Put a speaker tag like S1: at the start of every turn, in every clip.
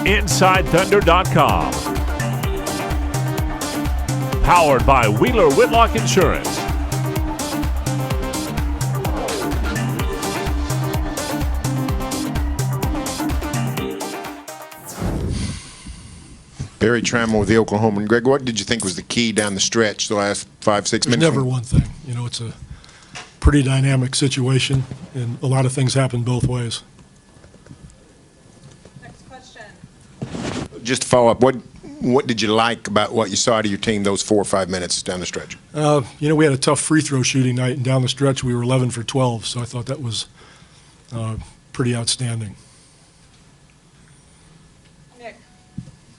S1: InsideThunder.com. Powered by Wheeler Whitlock Insurance.
S2: Barry Trammell with the Oklahoman. Greg, what did you think was the key down the stretch the last 5-6 minutes?
S3: There's never one thing. You know, it's a pretty dynamic situation, and a lot of things happen both ways.
S4: Next question.
S2: Just to follow up, what did you like about what you saw out of your team those 4 or 5 minutes down the stretch?
S3: You know, we had a tough free throw shooting night, and down the stretch we were 11 for 12, so I thought that was pretty outstanding.
S4: Nick.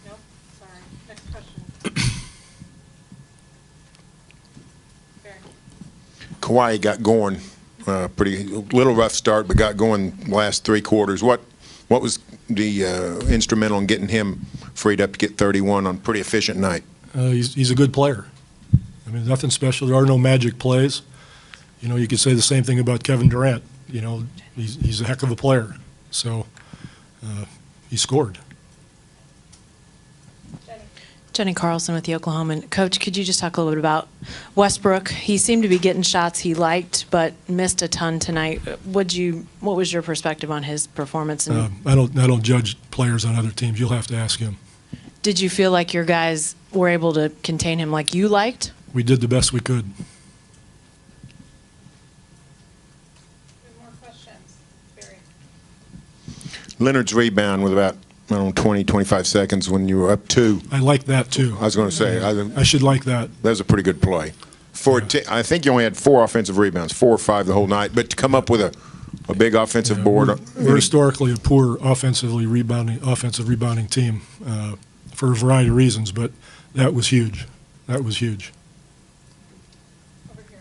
S4: Nope. Sorry. Next question. Barry.
S2: Kawhi got going pretty little rough start, but got going last 3 quarters. What was the instrumental in getting him freed up to get 31 on a pretty efficient night?
S3: He's a good player. I mean, nothing special. There are no magic plays. You know, you could say the same thing about Kevin Durant. You know, he's a heck of a player. So he scored.
S5: Jenny Carlson with the Oklahoman. Coach, could you just talk a little bit about Westbrook? He seemed to be getting shots he liked, but missed a ton tonight. What was your perspective on his performance?
S3: I don't judge players on other teams. You'll have to ask him.
S5: Did you feel like your guys were able to contain him like you liked?
S3: We did the best we could.
S4: More questions. Barry.
S2: Leonard's rebound with about 20, 25 seconds when you were up 2.
S3: I like that too.
S2: I was going to say.
S3: I should like that.
S2: That was a pretty good play. I think you only had 4 offensive rebounds, 4 or 5 the whole night, but to come up with a big offensive board.
S3: We're historically a poor offensive rebounding team for a variety of reasons, but that was huge. That was huge.
S4: Over here.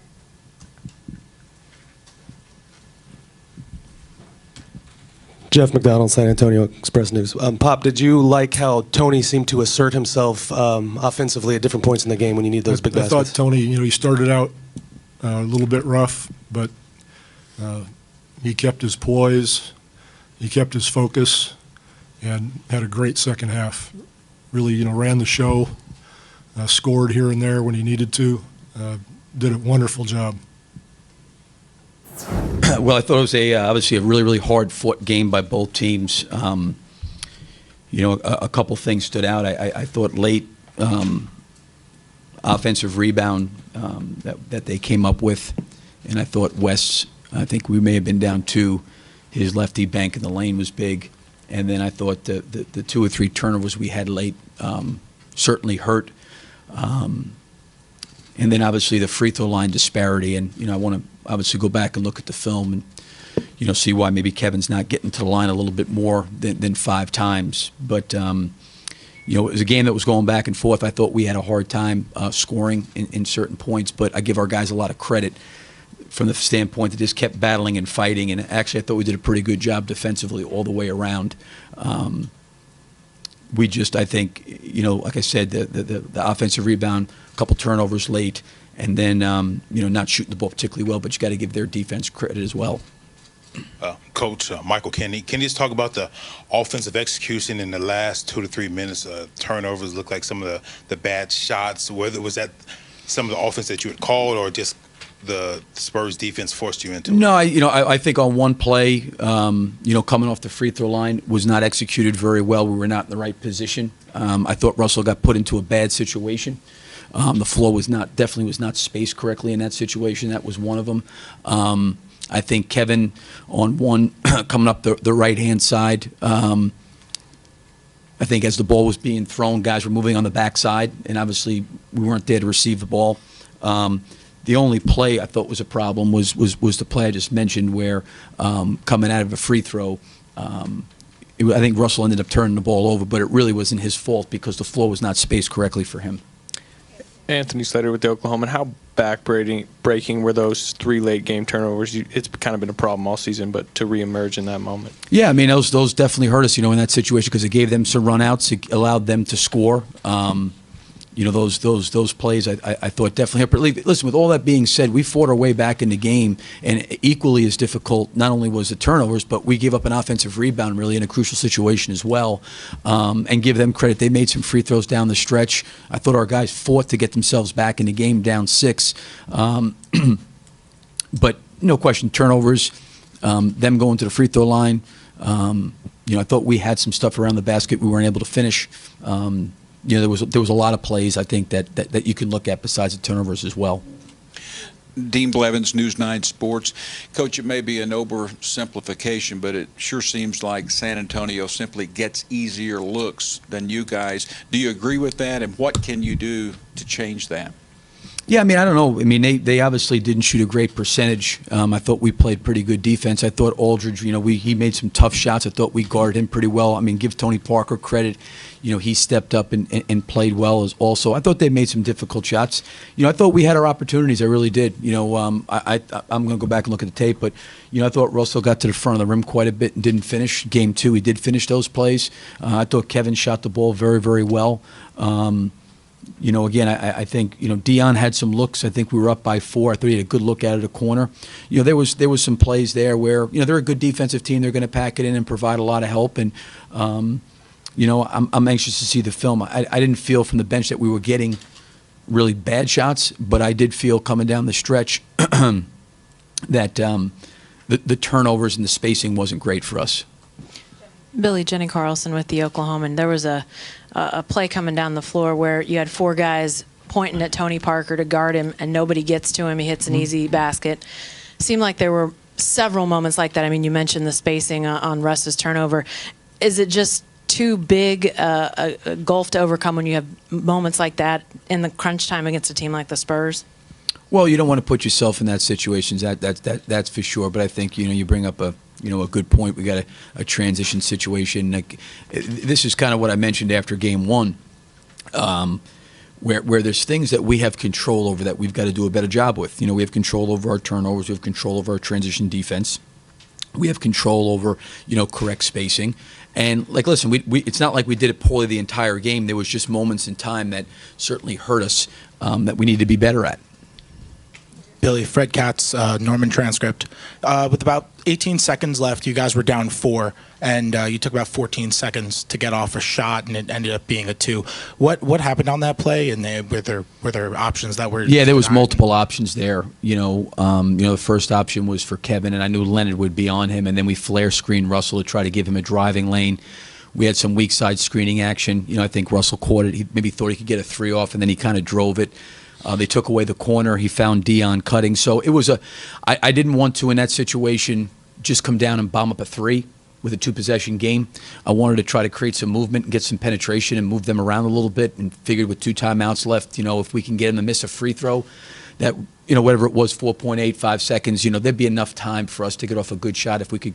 S6: Jeff McDonald, San Antonio Express News. Pop, did you like how Tony seemed to assert himself offensively at different points in the game when you need those big baskets?
S3: I thought Tony, you know, he started out a little bit rough, but he kept his poise, he kept his focus, and had a great second half. Really, you know, ran the show, scored here and there when he needed to, did a wonderful job.
S7: Well, I thought it was obviously a really, really hard-fought game by both teams. You know, a couple things stood out. I thought late offensive rebound that they came up with, and I thought West's, I think we may have been down 2. His lefty bank in the lane was big. And then I thought the 2 or 3 turnovers we had late certainly hurt. And then obviously the free throw line disparity. And, you know, I want to obviously go back and look at the film and, you know, see why maybe Kevin's not getting to the line a little bit more than 5 times. But, you know, it was a game that was going back and forth. I thought we had a hard time scoring in certain points, but I give our guys a lot of credit from the standpoint that just kept battling and fighting. And actually, I thought we did a pretty good job defensively all the way around. We just, I think, you know, like I said, the offensive rebound, a couple turnovers late, and then, you know, not shooting the ball particularly well, but you got to give their defense credit as well.
S8: Coach Michael Kennedy, can you just talk about the offensive execution in the last 2 to 3 minutes? Turnovers look like some of the bad shots. Whether was that some of the offense that you had called, or just the Spurs defense forced you into?
S7: No, I think on one play, you know, coming off the free throw line was not executed very well. We were not in the right position. I thought Russell got put into a bad situation. The floor definitely was not spaced correctly in that situation. That was one of them. I think Kevin on one coming up the right-hand side, I think as the ball was being thrown, guys were moving on the backside, and obviously we weren't there to receive the ball. The only play I thought was a problem was the play I just mentioned where coming out of a free throw, I think Russell ended up turning the ball over, but it really wasn't his fault because the floor was not spaced correctly for him.
S9: Anthony Slater with the Oklahoman. How back-breaking were those 3 late game turnovers? It's kind of been a problem all season, but to reemerge in that moment.
S7: Yeah, I mean, those definitely hurt us, you know, in that situation because it gave them some runouts. It allowed them to score. those plays I thought definitely helped. But listen, with all that being said, we fought our way back in the game, and equally as difficult not only was the turnovers, but we gave up an offensive rebound really in a crucial situation as well. And give them credit, they made some free throws down the stretch. I thought our guys fought to get themselves back in the game down 6. But no question, turnovers, them going to the free throw line. I thought we had some stuff around the basket we weren't able to finish. There was a lot of plays I think that you can look at besides the turnovers as well.
S10: Dean Blevins, News 9 Sports. Coach, it may be an oversimplification, but it sure seems like San Antonio simply gets easier looks than you guys. Do you agree with that, and what can you do to change that?
S7: Yeah, I mean, I don't know. I mean, they obviously didn't shoot a great percentage. I thought we played pretty good defense. I thought Aldridge, he made some tough shots. I thought we guarded him pretty well. I mean, give Tony Parker credit. He stepped up and played well as also. I thought they made some difficult shots. I thought we had our opportunities. I really did. I'm going to go back and look at the tape, but, I thought Russell got to the front of the rim quite a bit and didn't finish. Game 2, he did finish those plays. I thought Kevin shot the ball very, very well. Again, I think, Dion had some looks. I think we were up by 4. I thought he had a good look out of the corner. There was some plays there where, they're a good defensive team. They're going to pack it in and provide a lot of help. And, I'm anxious to see the film. I didn't feel from the bench that we were getting really bad shots, but I did feel coming down the stretch that the turnovers and the spacing wasn't great for us.
S5: Billy, Jenny Carlson with the Oklahoman. There was a play coming down the floor where you had 4 guys pointing at Tony Parker to guard him, and nobody gets to him. He hits an easy basket. Seemed like there were several moments like that. I mean, you mentioned the spacing on Russ's turnover. Is it just too big a gulf to overcome when you have moments like that in the crunch time against a team like the Spurs?
S7: Well, you don't want to put yourself in that situation. That's for sure. But I think you bring up a good point. We got a transition situation. This is kind of what I mentioned after Game 1, where there's things that we have control over that we've got to do a better job with. We have control over our turnovers. We have control over our transition defense. We have control over correct spacing. And listen, we it's not like we did it poorly the entire game. There was just moments in time that certainly hurt us that we need to be better at.
S11: Billy, Fred Katz, Norman transcript. With about 18 seconds left, you guys were down 4, and you took about 14 seconds to get off a shot, and it ended up being a 2. What happened on that play? And were there options that were?
S7: Yeah, there was multiple options there. The first option was for Kevin, and I knew Leonard would be on him, and then we flare screened Russell to try to give him a driving lane. We had some weak side screening action. I think Russell caught it. He maybe thought he could get a 3 off, and then he kind of drove it. They took away the corner. He found Dion cutting. So it was I didn't want to, in that situation, just come down and bomb up a 3 with a 2-possession game. I wanted to try to create some movement and get some penetration and move them around a little bit, and figured with 2 timeouts left, if we can get him to miss a free throw, that, whatever it was, 4.85 seconds, there'd be enough time for us to get off a good shot if we could,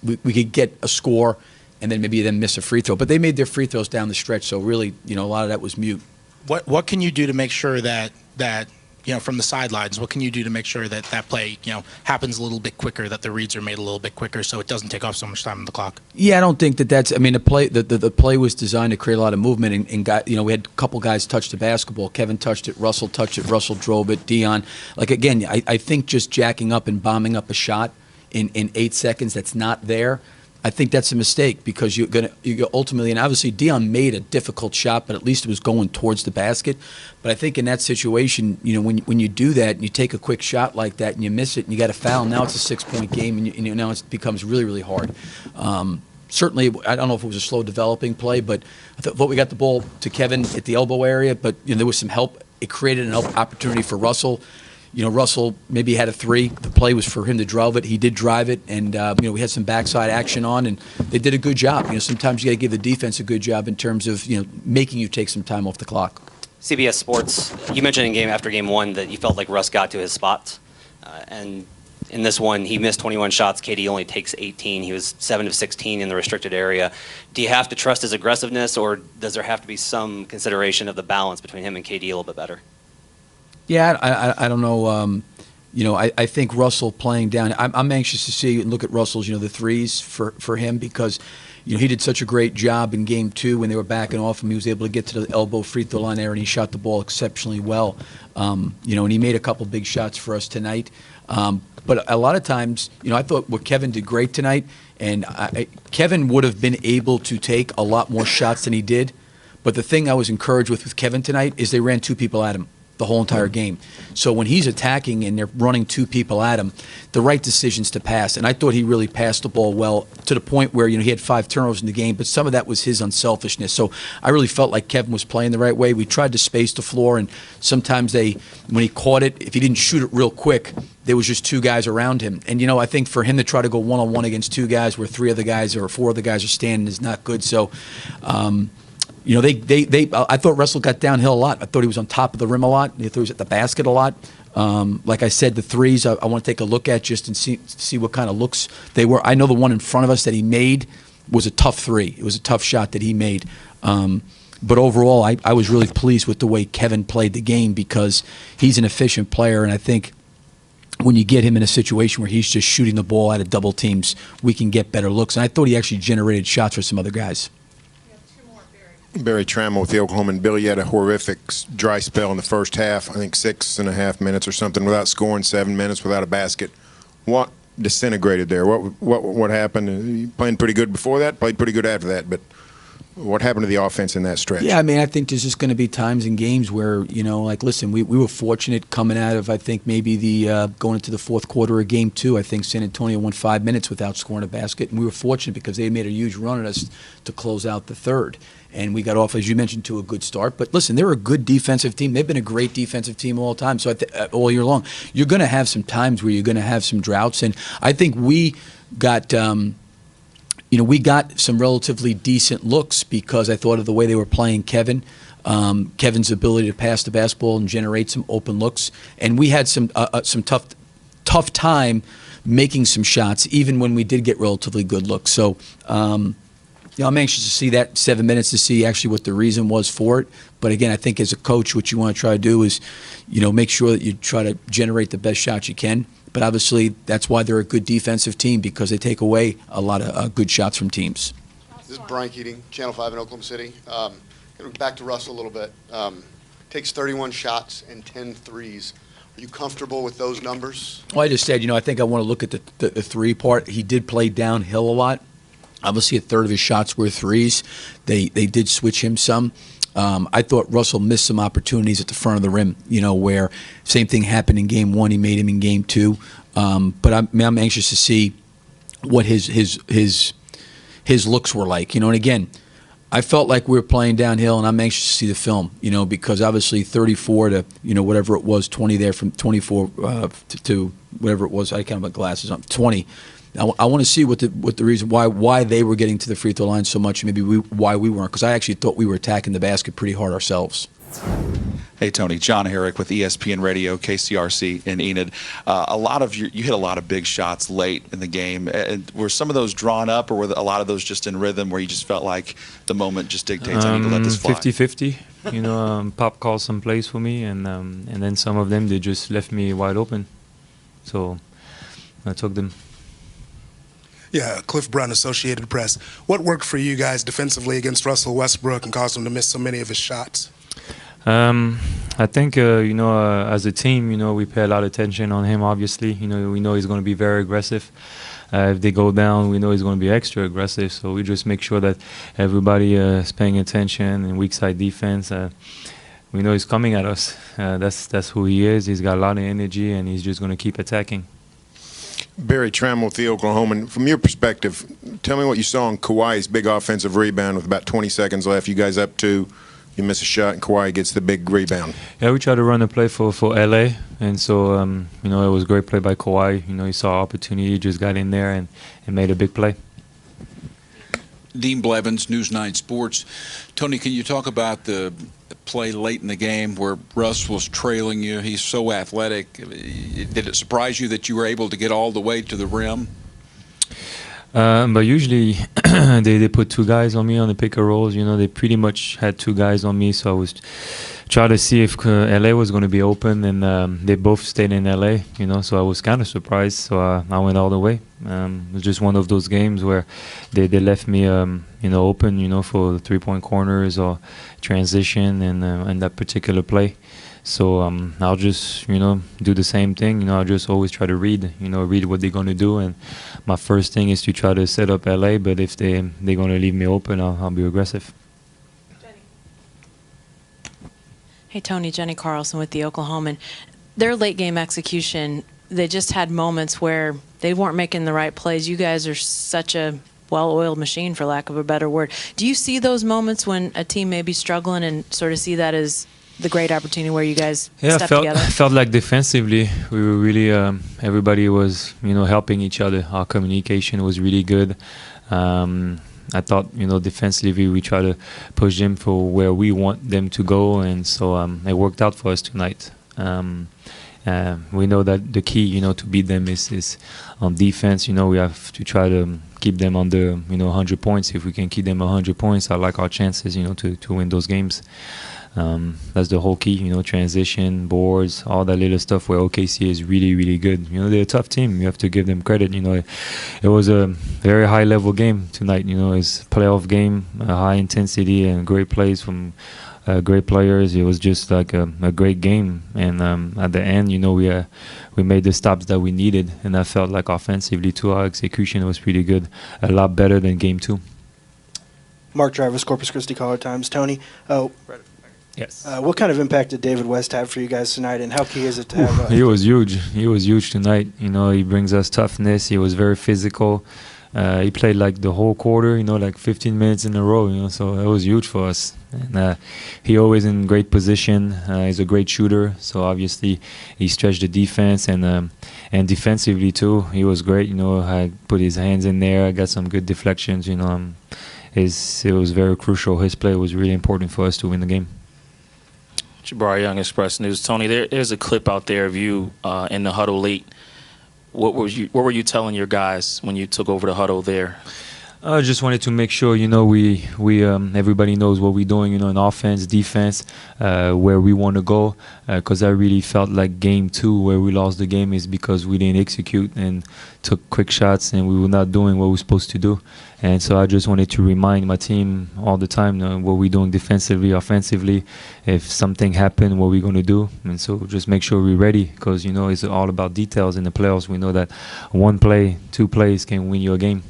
S7: we could get a score and then maybe miss a free throw. But they made their free throws down the stretch, so really, a lot of that was mute.
S11: What can you do to make sure that from the sidelines, what can you do to make sure that play happens a little bit quicker, that the reads are made a little bit quicker, so it doesn't take off so much time on the clock?
S7: Yeah, I don't think that's. I mean, the play was designed to create a lot of movement, and we had a couple guys touch the basketball. Kevin touched it, Russell touched it, Russell drove it, Dion. Again, I think just jacking up and bombing up a shot in 8 seconds that's not there, I think that's a mistake, because you're ultimately, and obviously Dion made a difficult shot, but at least it was going towards the basket. But I think in that situation, when you do that and you take a quick shot like that and you miss it and you got a foul, now it's a 6-point game, and now it becomes really, really hard. Certainly, I don't know if it was a slow developing play, but I thought we got the ball to Kevin at the elbow area, but there was some help. It created an opportunity for Russell. Russell maybe had a 3. The play was for him to drive it. He did drive it, and we had some backside action on, and they did a good job. Sometimes you got to give the defense a good job in terms of making you take some time off the clock.
S12: CBS Sports, you mentioned in game after game 1 that you felt like Russ got to his spots, and in this one he missed 21 shots. KD only takes 18. He was 7 of 16 in the restricted area. Do you have to trust his aggressiveness, or does there have to be some consideration of the balance between him and KD a little bit better?
S7: Yeah, I don't know. I think Russell playing down. I'm anxious to see and look at Russell's, the threes for him, because, he did such a great job in game 2 when they were backing off him. He was able to get to the elbow free throw line there, and he shot the ball exceptionally well. And he made a couple big shots for us tonight. But a lot of times, I thought what Kevin did great tonight, and Kevin would have been able to take a lot more shots than he did. But the thing I was encouraged with Kevin tonight is they ran 2 people at him the whole entire game. So when he's attacking and they're running 2 people at him, the right decisions to pass. And I thought he really passed the ball well to the point where, he had 5 turnovers in the game, but some of that was his unselfishness. So I really felt like Kevin was playing the right way. We tried to space the floor, and sometimes when he caught it, if he didn't shoot it real quick, there was just 2 guys around him. And, I think for him to try to go one-on-one against 2 guys where 3 other guys or 4 other guys are standing is not good. So, I thought Russell got downhill a lot. I thought he was on top of the rim a lot. I thought he was at the basket a lot. Like I said, the threes I want to take a look at just and see what kind of looks they were. I know the one in front of us that he made was a tough 3. It was a tough shot that he made. But overall, I was really pleased with the way Kevin played the game because he's an efficient player, and I think when you get him in a situation where he's just shooting the ball out of double teams, we can get better looks. And I thought he actually generated shots for some other guys.
S2: Barry Trammell with the Oklahoman. Billy had a horrific dry spell in the first half, I think 6.5 minutes or something, without scoring, 7 minutes without a basket. What disintegrated there? What happened? He playing pretty good before that, played pretty good after that, but what happened to the offense in that stretch?
S7: Yeah, I think there's just going to be times in games where, listen, we were fortunate coming out of, I think, maybe going into the fourth quarter of game 2. I think San Antonio won 5 minutes without scoring a basket, and we were fortunate because they made a huge run at us to close out the third. And we got off, as you mentioned, to a good start. But listen, they're a good defensive team. They've been a great defensive team all the time, so all year long. You're going to have some times where you're going to have some droughts, and I think we got we got some relatively decent looks because I thought of the way they were playing Kevin, Kevin's ability to pass the basketball and generate some open looks, and we had some tough time making some shots, even when we did get relatively good looks. So. I'm anxious to see that 7 minutes to see actually what the reason was for it. But again, I think as a coach, what you want to try to do is, make sure that you try to generate the best shots you can. But obviously, that's why they're a good defensive team because they take away a lot of good shots from teams.
S13: This is Brian Keating, Channel 5 in Oklahoma City. Back to Russ a little bit. Takes 31 shots and 10 threes. Are you comfortable with those numbers?
S7: Well, I just said, I think I want to look at the 3 part. He did play downhill a lot. Obviously, a third of his shots were threes. They did switch him some. I thought Russell missed some opportunities at the front of the rim, where same thing happened in game 1. He made him in game 2. But I'm anxious to see what his looks were like. And again, I felt like we were playing downhill, and I'm anxious to see the film, because obviously 34 to, whatever it was, 20 there from 24 to whatever it was. I can't have my glasses on, 20. I want to see what the reason why they were getting to the free throw line so much, maybe why we weren't, because I actually thought we were attacking the basket pretty hard ourselves.
S14: Hey, Tony. John Herrick with ESPN Radio, KCRC in Enid. You hit a lot of big shots late in the game. Were some of those drawn up, or were a lot of those just in rhythm where you just felt like the moment just dictates I need to let this fly?
S15: 50-50. Pop called some plays for me, and then some of them, they just left me wide open. So I took them.
S16: Yeah, Cliff Brown, Associated Press. What worked for you guys defensively against Russell Westbrook and caused him to miss so many of his shots?
S15: I think, as a team, we pay a lot of attention on him, obviously. We know he's going to be very aggressive. If they go down, we know he's going to be extra aggressive. So we just make sure that everybody is paying attention in weak side defense. We know he's coming at us. That's who he is. He's got a lot of energy, and he's just going to keep attacking.
S2: Barry Trammell with the Oklahoman. From your perspective, tell me what you saw on Kawhi's big offensive rebound with about 20 seconds left. You guys up 2, you miss a shot, and Kawhi gets the big rebound.
S15: Yeah, we tried to run a play for LA, and so it was a great play by Kawhi. He saw opportunity, just got in there and made a big play.
S10: Dean Blevins, News 9 Sports. Tony, can you talk about the play late in the game where Russ was trailing you? He's so athletic. Did it surprise you that you were able to get all the way to the rim?
S15: But usually they put two guys on me on the pick and rolls. You know, they pretty much had two guys on me, so I was trying to see if LA was going to be open, and they both stayed in LA. You know, so I was kind of surprised. So I went all the way. It was just one of those games where they left me open, you know, for the 3-point corners or transition and that particular play. So I'll just, you know, do the same thing. You know, I'll just always try to read what they're going to do. And my first thing is to try to set up LA. But if they're going to leave me open, I'll be aggressive.
S5: Hey, Tony, Jenny Carlson with the Oklahoman. Their late game execution, they just had moments where they weren't making the right plays. You guys are such a well-oiled machine, for lack of a better word. Do you see those moments when a team may be struggling and sort of see that as the great opportunity where you guys step together?
S15: I felt like defensively we were really everybody was, you know, helping each other. Our communication was really good. I thought, you know, defensively we try to push them for where we want them to go, and so it worked out for us tonight. We know that the key, you know, to beat them is on defense. You know, we have to try to keep them under, you know, 100 points. If we can keep them 100 points, I like our chances, you know, to win those games. That's the whole key, you know, transition, boards, all that little stuff where OKC is really, really good. You know, they're a tough team. You have to give them credit. You know, it was a very high-level game tonight. You know, it's a playoff game, high intensity and great plays from great players. It was just like a great game. And at the end, you know, we made the stops that we needed. And I felt like offensively, too, our execution was pretty good, a lot better than Game 2.
S17: Mark Travis, Corpus Christi Caller-Times. Tony,
S15: yes.
S17: What kind of impact did David West have for you guys tonight, and how key is it to have?
S15: He was huge. He was huge tonight. You know, he brings us toughness. He was very physical. He played like the whole quarter, you know, like 15 minutes in a row, you know, so it was huge for us. And he always in great position. He's a great shooter, so obviously he stretched the defense, and defensively too, he was great. You know, I put his hands in there. I got some good deflections. You know, it was very crucial. His play was really important for us to win the game.
S18: Jabari Young, Express News. Tony, there's a clip out there of you in the huddle late. What were you telling your guys when you took over the huddle there?
S15: I just wanted to make sure, you know, we everybody knows what we're doing, you know, in offense, defense, where we want to go. Because I really felt like Game 2, where we lost the game, is because we didn't execute and took quick shots, and we were not doing what we were supposed to do. And so I just wanted to remind my team all the time, you know, what we're doing defensively, offensively. If something happened, what we're going to do. And so just make sure we're ready, because, you know, it's all about details in the playoffs. We know that one play, two plays can win you a game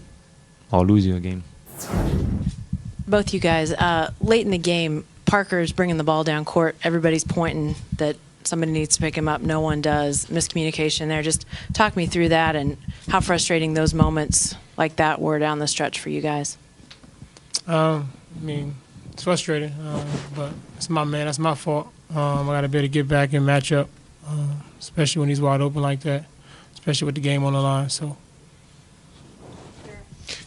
S15: or lose you a game.
S5: Both you guys, late in the game, Parker's bringing the ball down court. Everybody's pointing that somebody needs to pick him up. No one does. Miscommunication there. Just talk me through that and how frustrating those moments like that were down the stretch for you guys.
S19: I mean, it's frustrating, but it's my man. That's my fault. I got to be able to get back and match up, especially when he's wide open like that, especially with the game on the line. So.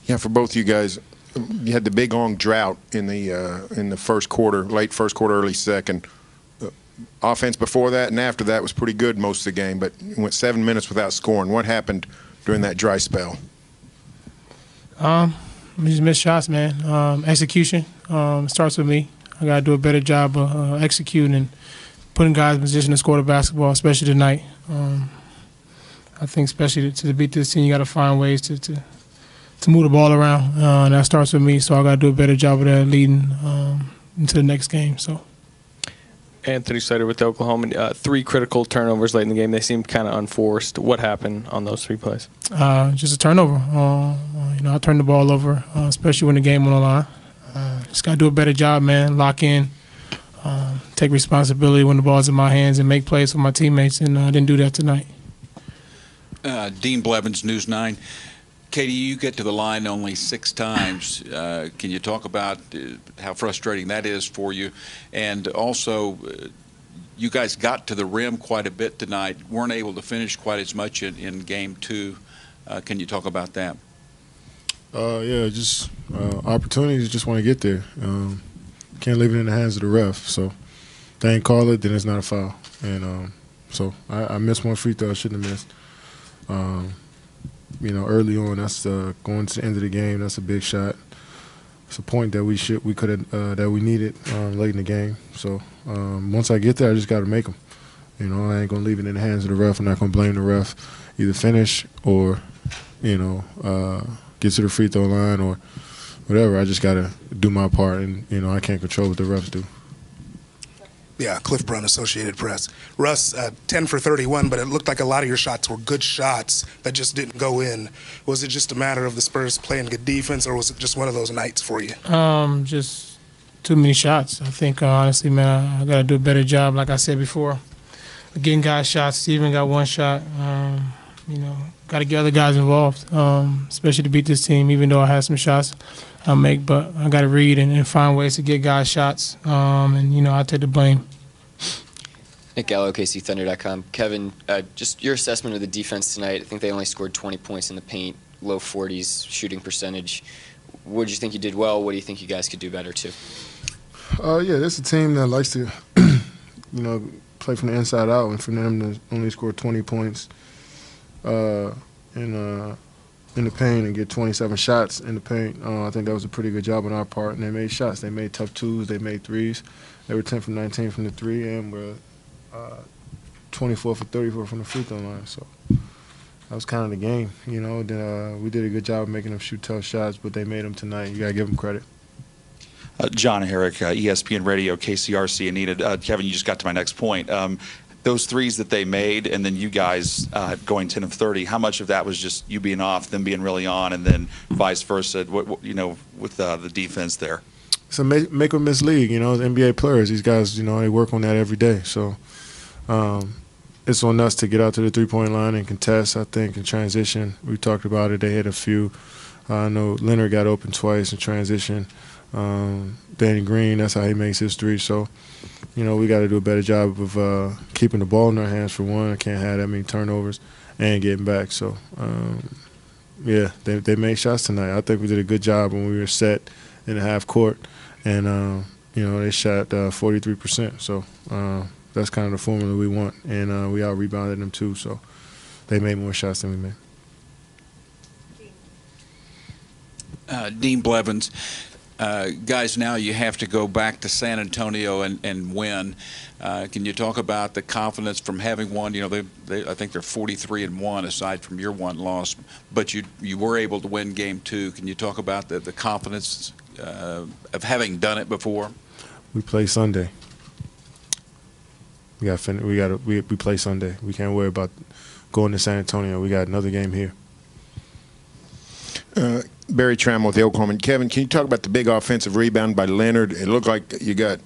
S2: Yeah, for both you guys, you had the big long drought in the first quarter, late first quarter, early second. Offense before that and after that was pretty good most of the game, but you went 7 minutes without scoring. What happened during that dry spell?
S19: We just missed shots, man. Execution starts with me. I got to do a better job of executing and putting guys in position to score the basketball, especially tonight. I think especially to beat this team, you got to find ways to move the ball around, and that starts with me. So I got to do a better job of that leading into the next game. So.
S9: Anthony Slater with Oklahoma. 3 critical turnovers late in the game. They seemed kind of unforced. What happened on those 3 plays?
S19: Just a turnover. You know, I turned the ball over, especially when the game on the line. Just got to do a better job, man. Lock in, take responsibility when the ball's in my hands, and make plays for my teammates. And I didn't do that tonight.
S10: Dean Blevins, News 9. Katie, you get to the line only 6 times. Can you talk about how frustrating that is for you? And also, you guys got to the rim quite a bit tonight, weren't able to finish quite as much in Game 2. Can you talk about that?
S20: Yeah, just opportunities, just want to get there. Can't leave it in the hands of the ref. So if they ain't call it, then it's not a foul. And so I missed one free throw I shouldn't have missed. early on, that's going to the end of the game. That's a big shot. It's a point that we could have that we needed late in the game. So once I get there, I just got to make them. I ain't gonna leave it in the hands of the ref. I'm not gonna blame the ref. Either finish or get to the free throw line or whatever. I just got to do my part, and I can't control what the refs do.
S16: Yeah, Cliff Brown, Associated Press. Russ, 10 for 31, but it looked like a lot of your shots were good shots that just didn't go in. Was it just a matter of the Spurs playing good defense, or was it just one of those nights for you?
S19: Just too many shots. I think, honestly, man, I got to do a better job, like I said before, getting guys shots. Steven got one shot. Got to get other guys involved, especially to beat this team, even though I had some shots I'll make. But I got to read and find ways to get guys shots, and, I'll take the blame.
S21: Nick Gallo, KCThunder.com. Kevin, just your assessment of the defense tonight. I think they only scored 20 points in the paint, low 40s shooting percentage. What did you think you did well? What do you think you guys could do better, too?
S20: Yeah, that's a team that likes to, play from the inside out, and for them to only score 20 points in the paint and get 27 shots in the paint, I think that was a pretty good job on our part. And they made shots. They made tough twos. They made threes. They were 10 from 19 from the three, and were 24 for 34 from the free throw line. So that was kind of the game. We did a good job of making them shoot tough shots, but they made them tonight. You got to give them credit.
S14: John Herrick, ESPN Radio, KCRC, and Enid. Kevin, you just got to my next point. Those threes that they made, and then you guys going 10 of 30. How much of that was just you being off, them being really on, and then vice versa? With the defense there.
S20: It's a make or miss league. NBA players. These guys, they work on that every day. So it's on us to get out to the three-point line and contest. I think in transition, we talked about it. They hit a few. I know Leonard got open twice in transition. Danny Green, that's how he makes his three. So, we got to do a better job of keeping the ball in our hands for one. I can't have that many turnovers and getting back. So, yeah, they made shots tonight. I think we did a good job when we were set in the half court, and they shot 43%. So that's kind of the formula we want, and we out rebounded them too. So they made more shots than we made.
S10: Dean Blevins. Guys, now you have to go back to San Antonio and win. Can you talk about the confidence from having won? I think they're 43-1 aside from your one loss, but you were able to win game 2. Can you talk about the confidence of having done it before?
S20: We play Sunday. We play Sunday. We can't worry about going to San Antonio. We got another game here.
S2: Barry Trammell with the Oklahoma. Kevin, can you talk about the big offensive rebound by Leonard? It looked like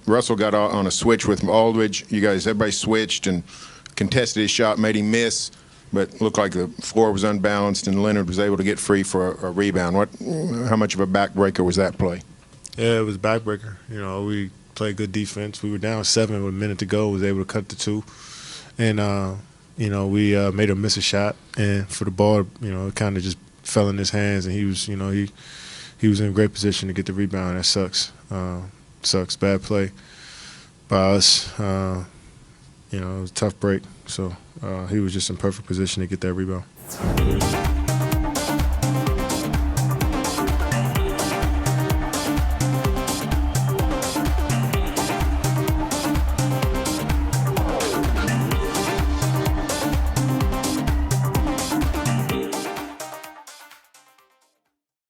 S2: Russell got on a switch with Aldridge. Everybody switched and contested his shot, made him miss, but looked like the floor was unbalanced and Leonard was able to get free for a rebound. How much of a backbreaker was that play?
S20: Yeah, it was a backbreaker. We played good defense. We were down 7 with a minute to go. Was able to cut to 2, and we made him miss a shot. And for the ball, it kind of just fell in his hands, and he was in a great position to get the rebound. That sucks. Sucks. Bad play by us. It was a tough break. So he was just in perfect position to get that rebound.